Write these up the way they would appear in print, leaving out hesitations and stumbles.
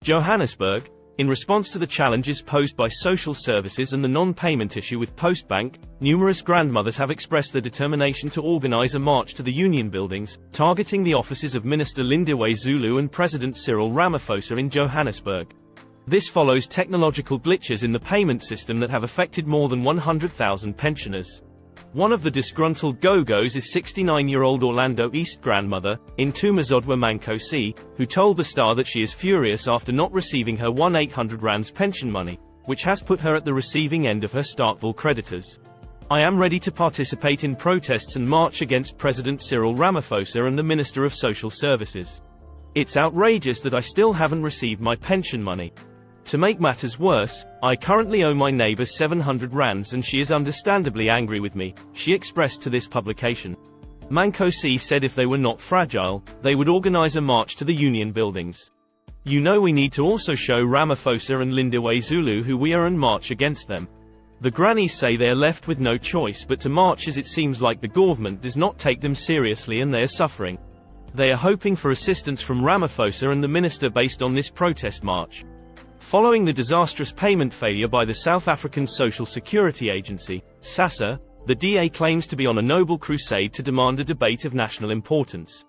Johannesburg. In response to the challenges posed by social services and the non-payment issue with Postbank, numerous grandmothers have expressed their determination to organize a march to the Union buildings, targeting the offices of Minister Lindiwe Zulu and President Cyril Ramaphosa in Johannesburg. This follows technological glitches in the payment system that have affected more than 100,000 pensioners. One of the disgruntled go-go's is 69-year-old Orlando East grandmother, Intumazodwa Mankosi, who told the Star that she is furious after not receiving her 1-800 rands pension money, which has put her at the receiving end of her Starkville creditors. I am ready to participate in protests and march against President Cyril Ramaphosa and the Minister of Social Services. It's outrageous that I still haven't received my pension money. To make matters worse, I currently owe my neighbor 700 rands and she is understandably angry with me, she expressed to this publication. Mankosi said if they were not fragile, they would organize a march to the Union buildings. You know, we need to also show Ramaphosa and Lindiwe Zulu who we are and march against them. The grannies say they are left with no choice but to march, as it seems like the government does not take them seriously and they are suffering. They are hoping for assistance from Ramaphosa and the minister based on this protest march. Following the disastrous payment failure by the South African Social Security Agency, SASSA, the DA claims to be on a noble crusade to demand a debate of national importance.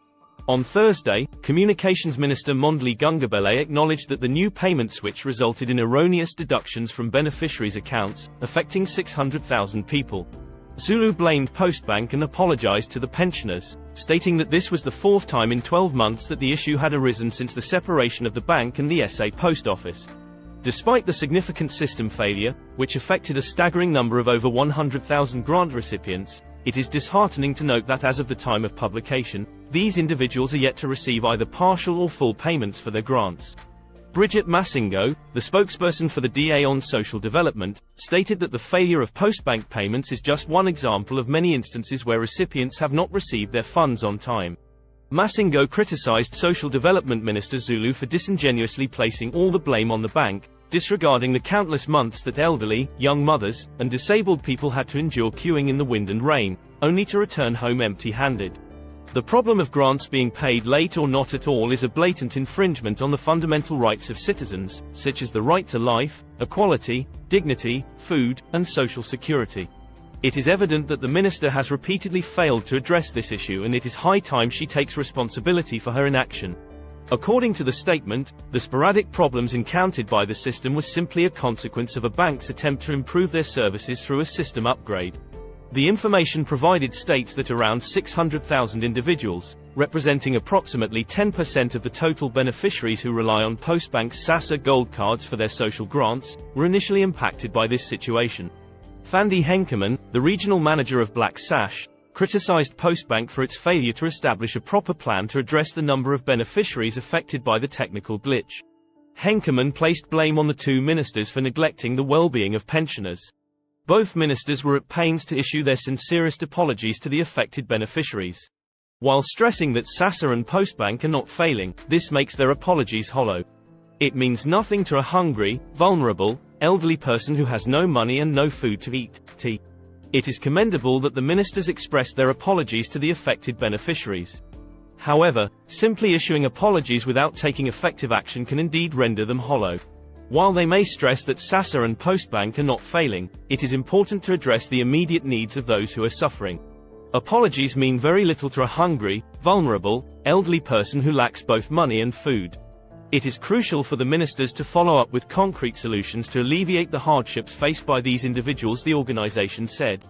On Thursday, Communications Minister Mondli Gungubele acknowledged that the new payment switch resulted in erroneous deductions from beneficiaries' accounts, affecting 600,000 people. Zulu blamed Postbank and apologized to the pensioners, stating that this was the fourth time in 12 months that the issue had arisen since the separation of the bank and the SA Post Office. Despite the significant system failure, which affected a staggering number of over 100,000 grant recipients, it is disheartening to note that as of the time of publication, these individuals are yet to receive either partial or full payments for their grants. Bridget Massingo, the spokesperson for the DA on social development, stated that the failure of Postbank payments is just one example of many instances where recipients have not received their funds on time. Massingo criticized Social Development Minister Zulu for disingenuously placing all the blame on the bank, disregarding the countless months that elderly, young mothers, and disabled people had to endure queuing in the wind and rain, only to return home empty-handed. The problem of grants being paid late or not at all is a blatant infringement on the fundamental rights of citizens, such as the right to life, equality, dignity, food, and social security. It is evident that the minister has repeatedly failed to address this issue, and it is high time she takes responsibility for her inaction. According to the statement, the sporadic problems encountered by the system was simply a consequence of a bank's attempt to improve their services through a system upgrade. The information provided states that around 600,000 individuals, representing approximately 10% of the total beneficiaries who rely on Postbank's SASSA Gold cards for their social grants, were initially impacted by this situation. Thandi Henkeman, the regional manager of Black Sash, criticized Postbank for its failure to establish a proper plan to address the number of beneficiaries affected by the technical glitch. Henkeman placed blame on the two ministers for neglecting the well-being of pensioners. Both ministers were at pains to issue their sincerest apologies to the affected beneficiaries. While stressing that SASSA and Postbank are not failing, this makes their apologies hollow. It means nothing to a hungry, vulnerable, elderly person who has no money and no food to eat. It is commendable that the ministers expressed their apologies to the affected beneficiaries. However, simply issuing apologies without taking effective action can indeed render them hollow. While they may stress that SASSA and Postbank are not failing, it is important to address the immediate needs of those who are suffering. Apologies mean very little to a hungry, vulnerable, elderly person who lacks both money and food. It is crucial for the ministers to follow up with concrete solutions to alleviate the hardships faced by these individuals, the organization said.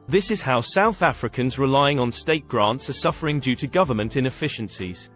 This is how South Africans relying on state grants are suffering due to government inefficiencies.